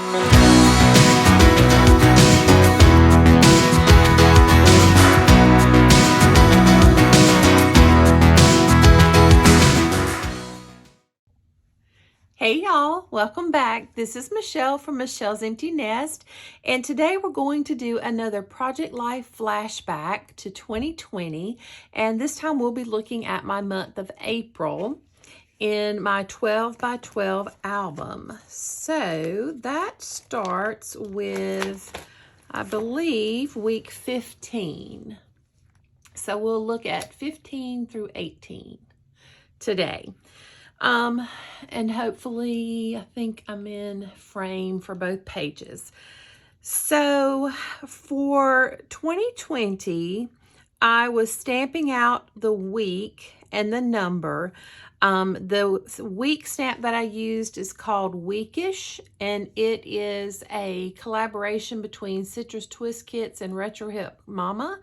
Hey y'all, welcome back. This is Michelle from Michelle's Empty Nest, and today we're going to do another Project Life flashback to 2020, and this time we'll be looking at my month of April in my 12 by 12 album. So that starts with, I believe, week 15. So we'll look at 15 through 18 today. And hopefully, I think I'm in frame for both pages. So for 2020, I was stamping out the week and the number. The week stamp that I used is called Weekish, and it is a collaboration between Citrus Twist Kits and Retro Hip Mama.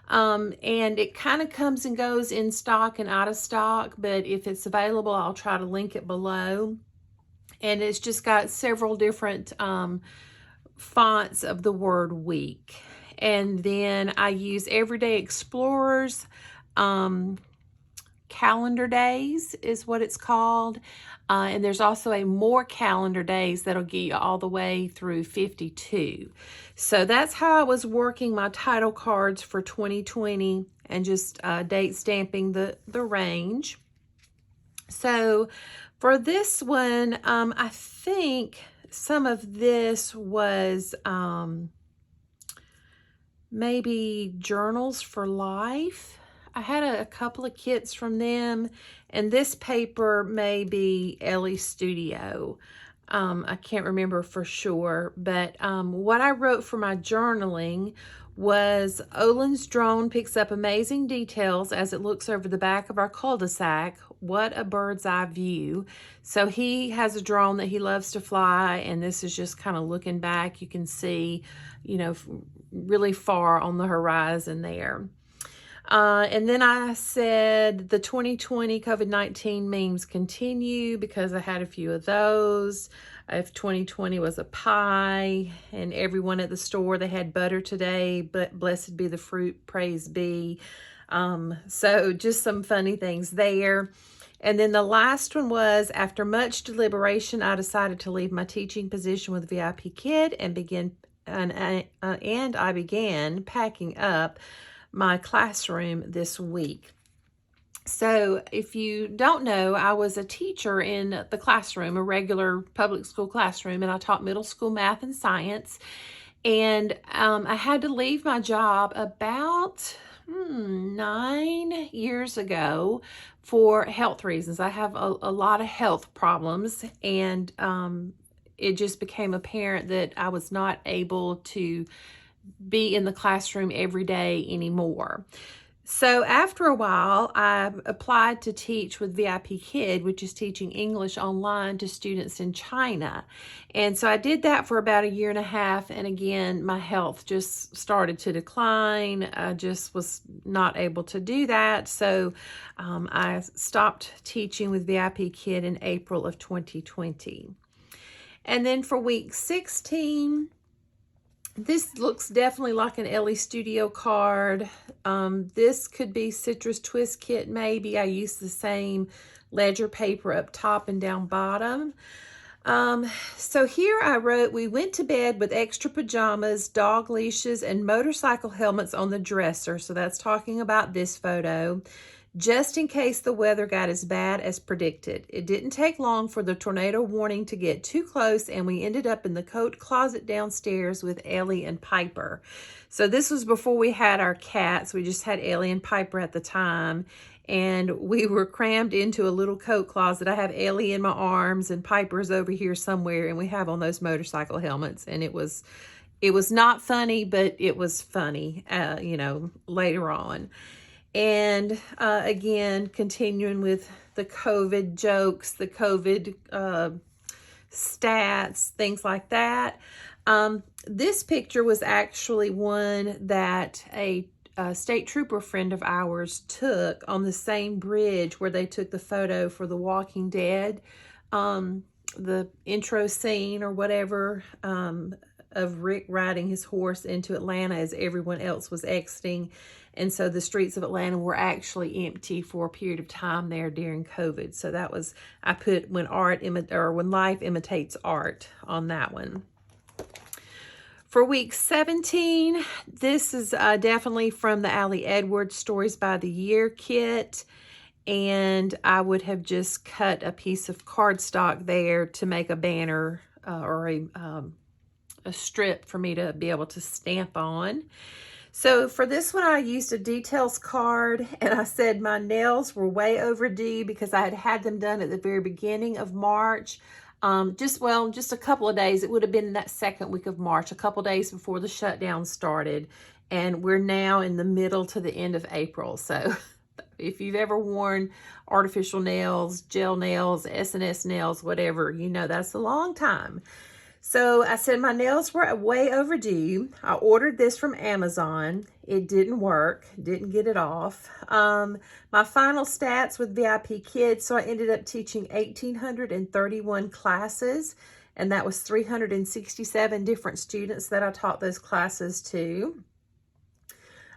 And it kind of comes and goes in stock and out of stock, but if it's available, I'll try to link it below. And it's just got several different fonts of the word week. And then I use Everyday Explorers calendar days is what it's called. And there's also a more calendar days that'll get you all the way through 52. So that's how I was working my title cards for 2020 and just date stamping the range. So for this one, I think some of this was maybe Journals for Life. I had a couple of kits from them, and this paper may be Ellie Studio. I can't remember for sure, but what I wrote for my journaling was Olin's drone picks up amazing details as it looks over the back of our cul-de-sac. What a bird's eye view. So he has a drone that he loves to fly, and this is just kind of looking back. You can see, you know, really far on the horizon there. And then I said the 2020 COVID-19 memes continue because I had a few of those. If 2020 was a pie and everyone at the store, they had butter today, but blessed be the fruit, praise be. So just some funny things there. And then the last one was, after much deliberation, I decided to leave my teaching position with VIP Kid and I began packing up my classroom this week. So if you don't know, I was a teacher in the classroom, a regular public school classroom, and I taught middle school math and science. And I had to leave my job about 9 years ago for health reasons. I have a lot of health problems, and it just became apparent that I was not able to be in the classroom every day anymore. So after a while, I applied to teach with VIP Kid, which is teaching English online to students in China. And so I did that for about 1.5 years. And again, my health just started to decline. I just was not able to do that. So I stopped teaching with VIP Kid in April of 2020. And then for week 16, this looks definitely like an Ellie Studio card. This could be Citrus Twist Kit, maybe. I used the same ledger paper up top and down bottom. So here I wrote, we went to bed with extra pajamas, dog leashes, and motorcycle helmets on the dresser. So that's talking about this photo, just in case the weather got as bad as predicted. It didn't take long for the tornado warning to get too close, and we ended up in the coat closet downstairs with Ellie and Piper. So this was before we had our cats. We just had Ellie and Piper at the time, and we were crammed into a little coat closet. I have Ellie in my arms, and Piper's over here somewhere, and we have on those motorcycle helmets, and it was not funny, but it was funny, you know, later on. And again, continuing with the COVID jokes, the COVID stats, things like that. This picture was actually one that a state trooper friend of ours took on the same bridge where they took the photo for The Walking Dead the intro scene or whatever of Rick riding his horse into Atlanta as everyone else was exiting. And so the streets of Atlanta were actually empty for a period of time there during COVID. So that was, I put when life imitates art on that one. For week 17, this is definitely from the Allie Edwards Stories by the Year kit. And I would have just cut a piece of cardstock there to make a banner or a strip for me to be able to stamp on. So for this one, I used a details card, and I said my nails were way overdue because I had had them done at the very beginning of March. Just a couple of days. It would have been that second week of March, a couple of days before the shutdown started. And we're now in the middle to the end of April. So if you've ever worn artificial nails, gel nails, S&S nails, whatever, you know that's a long time. So I said my nails were way overdue. I ordered this from Amazon. It didn't work, didn't get it off. My final stats with VIP Kids, so I ended up teaching 1,831 classes, and that was 367 different students that I taught those classes to.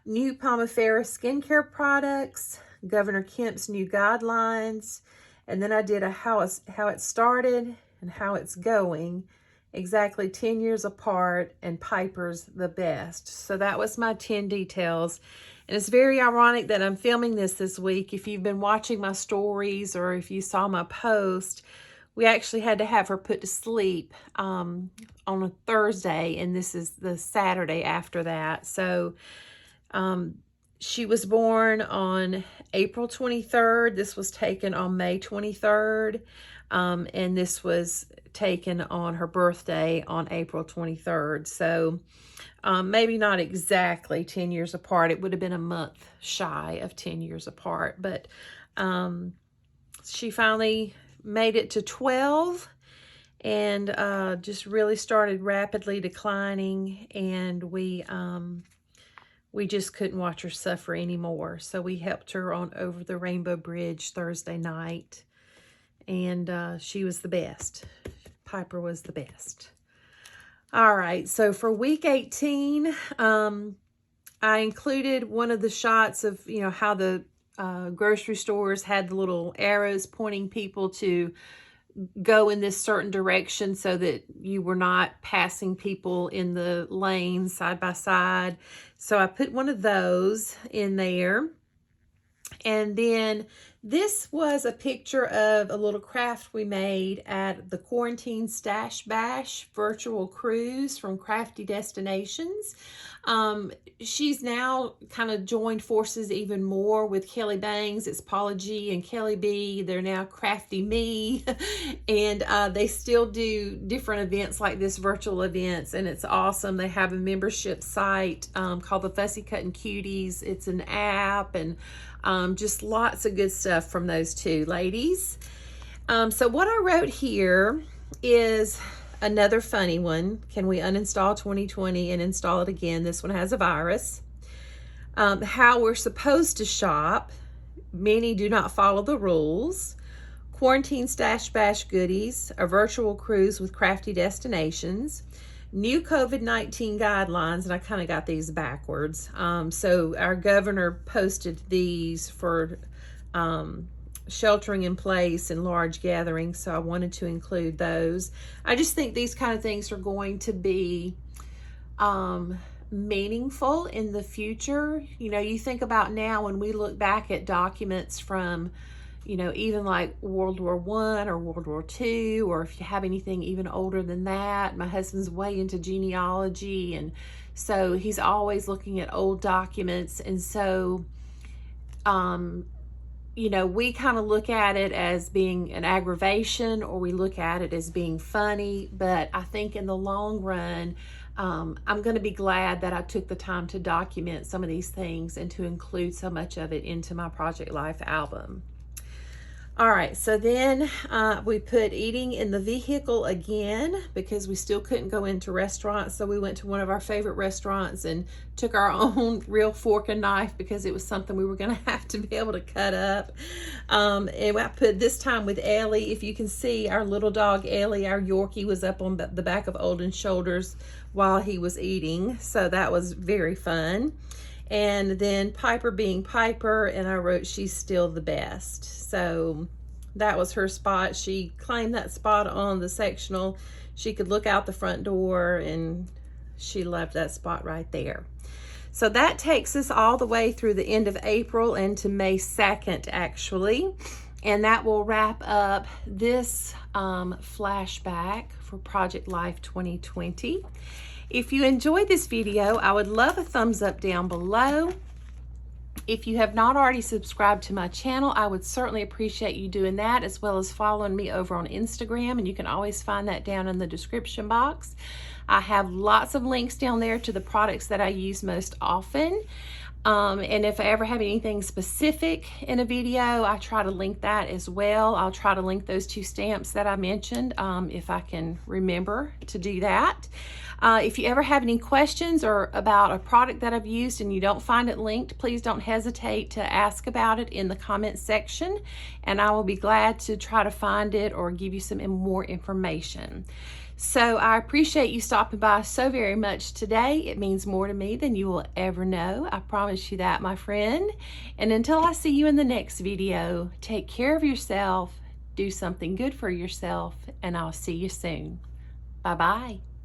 New Pomifera skincare products, Governor Kemp's new guidelines, and then I did a how it started and how it's going. Exactly 10 years apart, and Piper's the best. So that was my 10 details. And it's very ironic that I'm filming this week. If you've been watching my stories or if you saw my post, we actually had to have her put to sleep on a Thursday, and this is the Saturday after that. So she was born on April 23rd. This was taken on May 23rd. And this was taken on her birthday on April 23rd. So maybe not exactly 10 years apart. It would have been a month shy of 10 years apart. But she finally made it to 12 and just really started rapidly declining. And we just couldn't watch her suffer anymore. So we helped her on over the Rainbow Bridge Thursday night. And she was the best. Piper was the best. All right, so for week 18, I included one of the shots of, how the grocery stores had the little arrows pointing people to go in this certain direction so that you were not passing people in the lane side by side. So I put one of those in there. And then this was a picture of a little craft we made at the Quarantine Stash Bash virtual cruise from Crafty Destinations. She's now kind of joined forces even more with Kelly Bangs. It's Paula G and Kelly B. They're now Crafty Me. And they still do different events like this, virtual events, and it's awesome. They have a membership site called the Fussy Cuttin' Cuties. It's an app, and just lots of good stuff from those two ladies. So what I wrote here is another funny one. Can we uninstall 2020 and install it again? This one has a virus. How we're supposed to shop. Many do not follow the rules. Quarantine Stash Bash goodies. A virtual cruise with Crafty Destinations. New COVID-19 guidelines, and I kind of got these backwards. So our governor posted these for sheltering in place and large gatherings, so I wanted to include those. I just think these kind of things are going to be meaningful in the future. You think about now when we look back at documents from even like World War I or World War II, or if you have anything even older than that. My husband's way into genealogy, and so he's always looking at old documents. And so, we kind of look at it as being an aggravation, or we look at it as being funny. But I think in the long run, I'm going to be glad that I took the time to document some of these things and to include so much of it into my Project Life album. All right, so then we put eating in the vehicle again because we still couldn't go into restaurants. So we went to one of our favorite restaurants and took our own real fork and knife because it was something we were going to have to be able to cut up. And I put this time with Ellie. If you can see, our little dog Ellie, our Yorkie, was up on the back of Olden's shoulders while he was eating. So that was very fun. And then Piper being Piper, and I wrote, she's still the best. So that was her spot. She claimed that spot on the sectional. She could look out the front door, and she loved that spot right there. So that takes us all the way through the end of April and to May 2nd, actually. And that will wrap up this flashback for Project Life 2020. If you enjoyed this video, I would love a thumbs up down below. If you have not already subscribed to my channel, I would certainly appreciate you doing that, as well as following me over on Instagram, and you can always find that down in the description box. I have lots of links down there to the products that I use most often. And if I ever have anything specific in a video, I try to link that as well. I'll try to link those 2 stamps that I mentioned if I can remember to do that. If you ever have any questions or about a product that I've used and you don't find it linked, please don't hesitate to ask about it in the comments section, and I will be glad to try to find it or give you some more information. So I appreciate you stopping by so very much today. It means more to me than you will ever know. I promise you that, my friend. And until I see you in the next video, take care of yourself, do something good for yourself, and I'll see you soon. Bye-bye.